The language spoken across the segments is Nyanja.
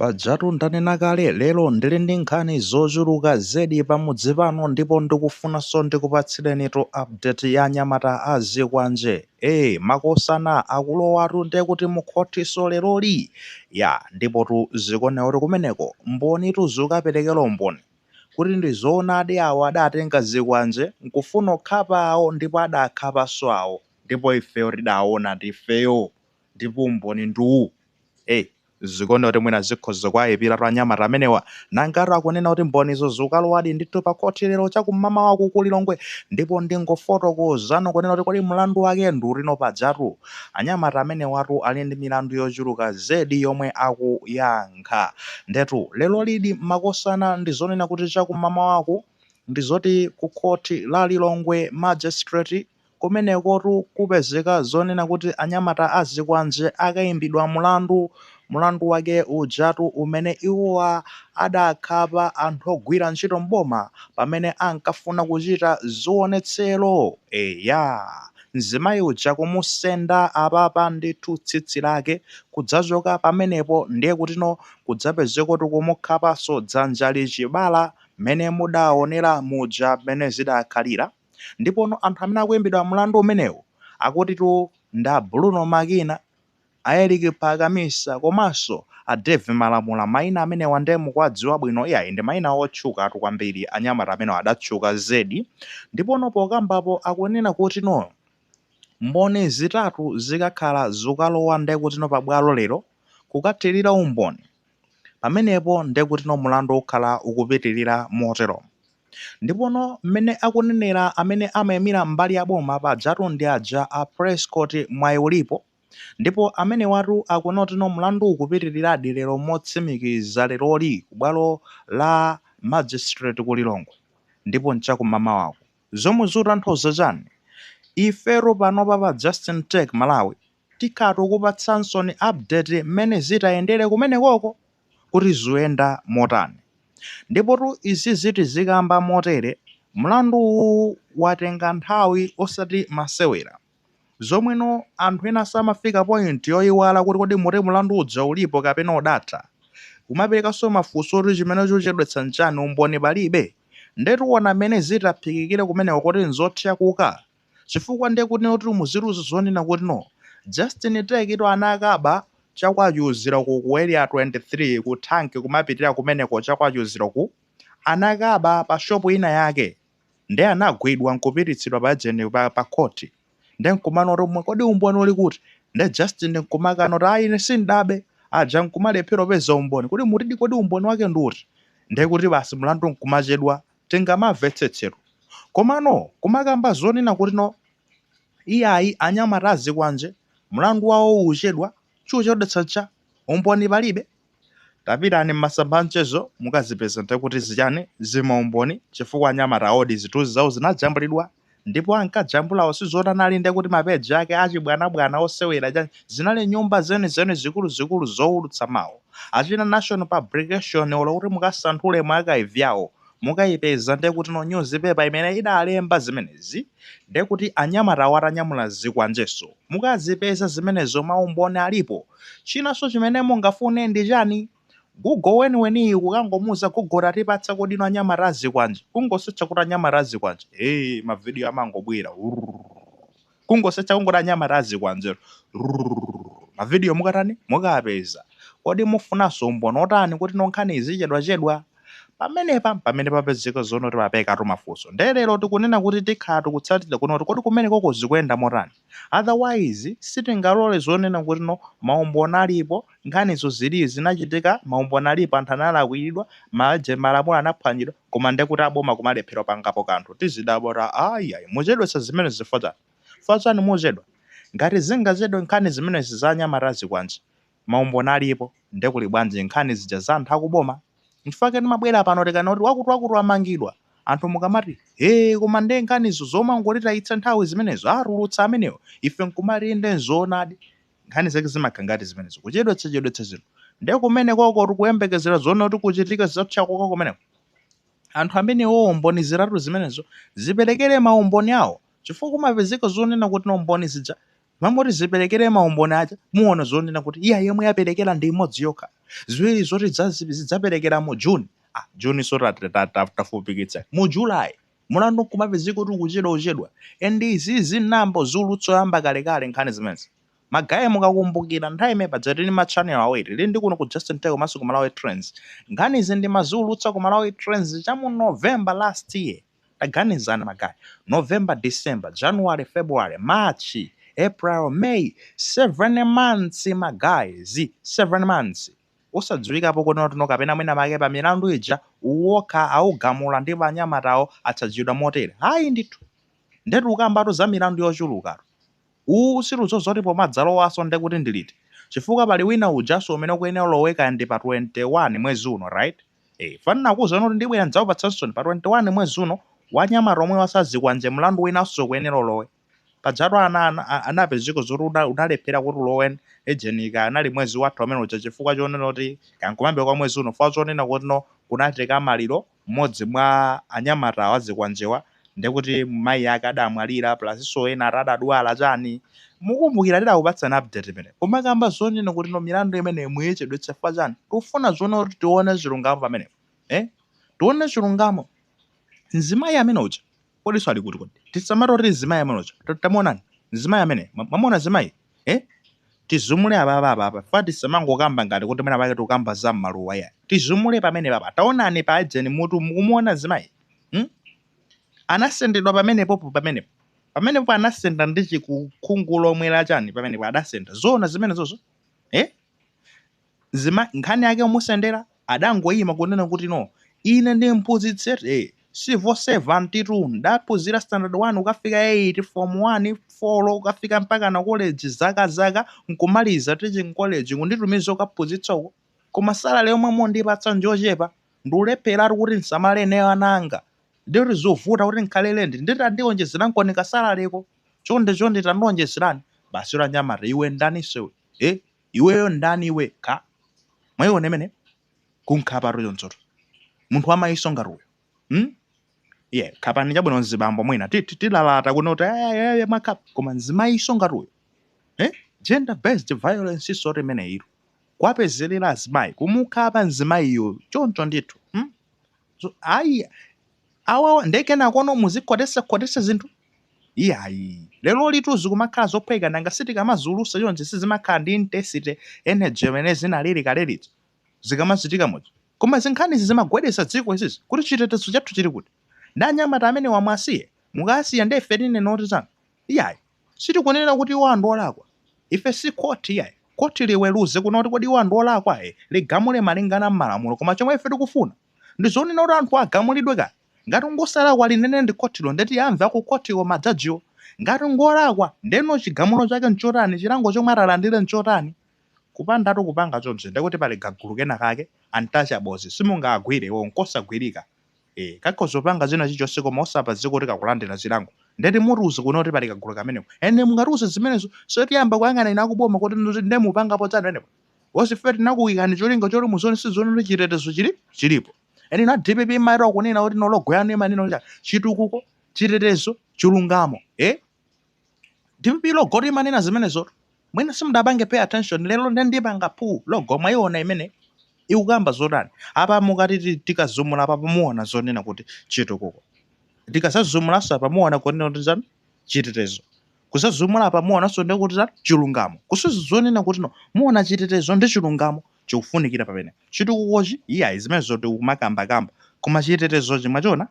Pajatu ndanena kale lero ndili ndi nkhani zochuluka zedi pamudzi pano ndipo ndikufunanso ndikupatsirenitu update ya anyamata a zikwanje. Makosana akulowatu ndiye kuti mukhothiso leroli ndipotu zikuoneka kuti kumeneko mbonitu zikukaperekera umboni kuti ndi zoonadi awo adatenga zikwanje nkufuna kukhapa awo ndipo adakhapanso awo ndipo ifeyo tidaona tifeyo ndipo umboni nduwu. Zikuoneka kuti mwina zikhoza kwayipiratu anyamata amenewa nangati akunena kuti mbonizo zikalowadi ndithu pa khoti lero chakummawa wako ku Lilongwe ndipo ndingofotokozano kunena kuti kodi mlandu wake ndulino pajatu. Anyamata amenewatu ali ndi milandu yochuluka zedi yomwe akuyankha ndetu lero lidi makosana ndizonena kuti chakummawa wako ndizoti ku khoti la Lilongwe magistrate kumenekotu kupezeka zonena kuti anyamata a zikwanje akayimbidwa mulandu wake ujatu umene iwowa adakhapa anthu ogwira ntchito mboma pamene ankafuna kuchita zionetsero. Mzimayi uja kumusenda apapa ndithu tsitsi lake kudzachoka pamenepo ndiye kutino kudzapezekoti kumukhapanso dzanja lichibala mmene mudaonera muja mmene zidakhalira. Ndipono anthu amene akuyimbidwa mlandu umenewu akutitu nda Bruno Makina, Eric Pakamisa komanso a Dave Malamula. Mayina amenewa ndiye mukwadziwa bwino ndi mayina otchukatu kwambiri, anyamata amenewa adatchuka zedi. Ndipono pokambapo akunena kuti mboni zitatu zikakhala zikalowa ndiye kuti pabwalo lero kukathirira umboni pamenepo ndiye kuti mulandu ukhala ukupitirira motero. Ndipono mmene akunenera amene amayimira mbali ya boma pajatu ndi aja a Prescott mwayi ulipo ndipo amene watu akuona kuti mlandu ukupitirirabe lero motsimikiza leroli ku bwalo la magistrate ku Lilongwe ndipo nchakummawa wako. Zomwe zikutanthauza chani? Ifero panopa pa Justin Tech Malawi tikhatu kupatsanso ni update mmene zitayendere kumenekoko kuti ziyenda motani. Ndipotu izi ziti zikamba motere mlandu watenga nthawi osati masewera zomweno anthu ena samafika point yoyiwala kuti kodi muti mlandu uja ulipo kapena udatha kumaperekanso mafunso kuti chimene chochedwetsa nchani umboni palibe. Ndetiona mmene zitaphikikire kumeneko kuti nzothya kuka chifukwa ndiye kuti muziruzi zonena kuti Justin Tech anakaba chakwachuzira ku area 23 ku thanki kumapitirira kumeneko chakwachuzira ku anakaba pa shopu ina yake ndiye anagwidwa nkupititsidwa pa agent pa khoti ndiye nkumano romwe kodi umboni uli kuti ndiye Justin nkumakano kuti ine sindabe aja nkumalephero peza umboni kuti mutidi kodi umboni wake nduti ndiye kuti basi mlandu nkumachedwa tingamamvetsetsero komano kumakamba zonena kuti iyayi anyamata a zikwanje mlandu wawo uchedwa chodetsa umboni palibe. Tapitani mmasamba mchezo mukazipeza kuti zichani zima umboni chifukwa anyamata aodi zituzi zawo zinajambulidwa ndipo ankajambulawo sizotanali ndiye kuti mapeji ake achibwanabwana osewera zinali nyumba zenizeni zikuluzikulu zowulutsa mawu achina National Publication olo kuti mukasanthule mwakayivyawo mukayipeza ndiye kuti newspaper imene idalemba zimenezi ndiye kuti anyamata watanyamula zikwanjeso mukazipeza zimenezo maumboni alipo. Chinanso chimene mungafune ndi chani Google weniweni kukangomuza Google atipatsa kodino anyamata a zikwanje kungosecha kuti anyamata a zikwanje mavidiyo amangobwera kungosecha kungoti anyamata a zikwanje mavidiyo mukatani mukapeza. Kodi mufunanso umboni otani kuti nonkhani izichedwachedwa pamene papezeka zonoti papekatu mafunso ndelero tikunena kuti tikhatu kutsatira kunoti kodi kumeneko zikuyenda motani. Otherwise sitingalole zonena kuti maumboni alipo nkhanizo zili zinachitika maumboni alipo anthu analakwidwa malamulo anaphwanyidwa koma ndiye kuti aboma kumalephero pangapo kanthu tizidabora ayayi muchedwetsa zimene zifachani muchedwa ngati zingachedwe nkhani zimenezi za anyamata a zikwanje maumboni alipo ndiye kuli bwanji nkhani zija za anthu akuboma. Nchifukwa mabwera pano tikana kuti wakuti amangidwa anthu mukamati koma ndiye nkhanizo zomangotitayitsa nthawi zimenezo arulutsa amenewo ife nkumati ndiye zoonadi nkhani zake zimakhangati zimenezo kuchedwetsa zino ndiye kumenekoko tikuyembekezera zoona kuti kuchitika zotchakoka kumeneko anthu amenewo umboni zitatu zimenezo ziperekere maumboni awo chifukwa kumapezeka zonena kuti umboni zija mamoti ziperekere maumboni aja muona zonena kuti iya yemwe yaperekera ndi imodzi yokha, ziwiri zoti zidzaperekera mu Juni. Juni so tafupikitsa mu July mulandu kumapezeka kuti ukuchedwa and izi zinambo zulutso yamba kalekale nkhani zimenezi. Magaye mukakumbukira nthawi imene padzatini ma channel awiri lindi kuno ku Justin Teko maso ku Malawi Trends, nkhani izi ndi mazulutsa ku Malawi Trends chamu November last year. Taganizani magaye, November, December, January, February, March, April, May, 7 months magaye, 7 months. Usadziwikapo kuno tino kapena mwina make pa milandu ija uwoka augamula ndi anyamatawo atsajidwa motere. Hayi ndithu ndetu ukambatu za milandu yochuluka usiruzo zoti pomadzalowaso nde kuti ndiliti chifukwa pali wina ujaso umene ukuyenera uloweka ndi pa 21 mwezi uno, right? Fanina kuza noti ndibwera ndizawupatsanso pa 21 mwezi uno wanyamata omwe wasazikwa nje mlandu winanso ukuyenera ulowe pajatu anapezeka zoti unalephera kuti ulowe ejenika anali mwezi wathu amene uja chifukwa chonena kuti kankumambe kwa mwezi uno fa zonena kuti no kunatheka maliro mmodzi mwa anyamata awazikwa njewa ndekuti mayi ake adamwalira plus so ena adadwala chani mukumbukira tidakupatsana update imene koma kamba zonena kuti no milandu imene muyechedwetsa fa chani tikufuna zona kuti tione chilungamo pamene tione chilungamo. Nzimayi amene uja kodiso ali kuti kodi tisamatoti nzimayi amene uja tamuonani nzimayi amene mwamona zimayi tizumule apa fa tisamangokamba ngati kuti mwina pake tikukamba za mmaluwa ya tizumule pamene papa taonani pa ajeni mutu mukumuona zimayi anasendedwa pamenepo anasenda ndi chikukhungu lomwe la chani pamenepo adasenda zona zimene zozo nkhani yake omusendera adangoyima kunena kuti no ine ndi mphunzitsi civil servant tu ndaphunzira standard 1 ukafika 8 form 1 4 ukafika mpaka na college zaka nkumaliza teaching college kunditumiza ukaphunzitsa uko koma salary yomwe mondipatsa njochepa ndiulephera kuti nsamale neyo ananga ndiri zovuta kuti nkhalele ndionjezera nkonika salary ko chonde tandionjezerani basi la nyamata iwe ndani sewe iweyo ndani iwe ka mwayiona imene kunkhapa yonzoto munthu amayiso ngati uyo khapani chabwino nzibambo mwina tilalata kunoti makhapa koma nzimayiso ngati uyo gender based violence sort imene ilo kwapezerera azimayi kumukhapa nzimayiyo choncho ndithu so ayi awa ndekena kono muzikhotesa zinthu iyayi lero lituzi kumakhala zophweka nanga sitikamaziulutsa chonje sizimakhala ndi intensity energy imene zinalili kalelitso zikamazitika moja koma zinkhani zimagwedesa dziko izizi kuti chitetezo chathu chili kuti ndanyamata amene wamwasiye mukasiya ndefe tine noti zanu iyayi sitikunena kuti iwo anthu olakwa ife si koti iyayi koti liweruze kunoti kodi iwo anthu olakwa ligamule malingana m'malamulo koma chomwe ife tikufuna ndi zonena kuti anthu agamulidwe kale ngati ngosalakwa linene ndi kotilo ndeti amve aku kotilo majajiwo ngati ngolakwa ndeno chigamulo chake nchotani chilango chomwe atalandire nchotani kupandatu kupanga chonse ndekuti pali gagulu kena kake untouchables simungagwire nkosagwirika kakozopanga zina chichonse koma osapazika kuti kakulandira zilango ndeti mutiuze kunoti pali kagulu kameneko ene mungatiuze zimenezo sotiyamba kuyang'ana ine akuboma kuti ndemupangapo tsanu enepo wosifeti nakuyikani cholinga choti muzoni sizonoti chitetezo chilipo eni na DPP mairo kunena kuti nologoyano imanino cha chitukuko chitetezo chilungamo DPP logo imanena zimenezo mwina simudabange pay attention lero ndipanga pu logo mwayiona imene ikukamba zotani apa mukati tikazumula apa pamuona zonena kuti chitukuko tikasazumulaso pamuona kunena kuti zani chitetezo kusazumula pamuona so ndi kuti zani chilungamo kusuzonena kuti no muona chitetezo ndi chilungamo chikufunikira pamene chitukukochi iyayi zimene zoti kumakamba koma chitetezo chimwachona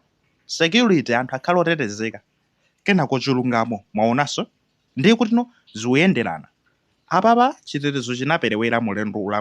security anthu akhala otetezeka kenako chilungamo mwaonaso ndi kuti no ziuyenderana apapa chitetezo chinaperewera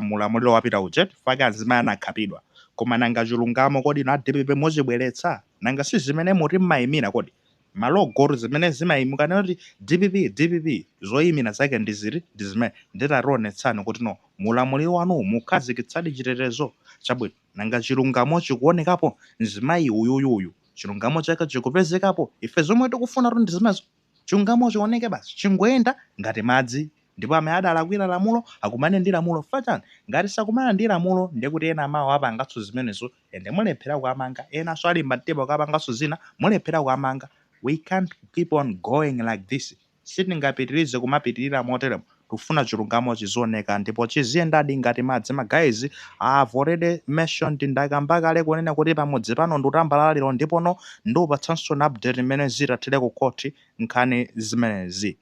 mulamuliro wapita ujet faka azimayi anakhapidwa koma nanga chilungamo kodi na DPP mozibweretsa nanga si zimene muti mmayimira kodi malogoro zimene zimayimuka noti DPP zoyimira zake ndi zimene nditaronetsani kuti no mulamuliro wanu mukhazikitsadi chitetezo chabwino nanga chilungamo chikuonekapo nzimayi uyuyuyu chilungamo chake chikupezekapo ife zomwe tikufuna ndi zimenezo chilungamo chioneke basi chingoyenda ngati madzi ndipo amene adalakwira lamulo akumane ndi lamulo fachani ngati sakumana ndi lamulo ndekuti ena amawo apanganso zimenezo ende mulephera kuamanga ena so ali mmatebo kapanganso zina mulephera kuamanga. We can't keep on going like this. sitingapitirize kumapitirira moteremo. Tikufuna chilungamo chizioneka ndipo chiziyendadi ngati madzi. Magayizi I've already mentioned ndakamba kale kunena kuti pamudzi pano ndikutambalala lero ndipono ndiupatsanso na update imene zitathire ku khoti nkhani zimenezi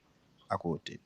akuti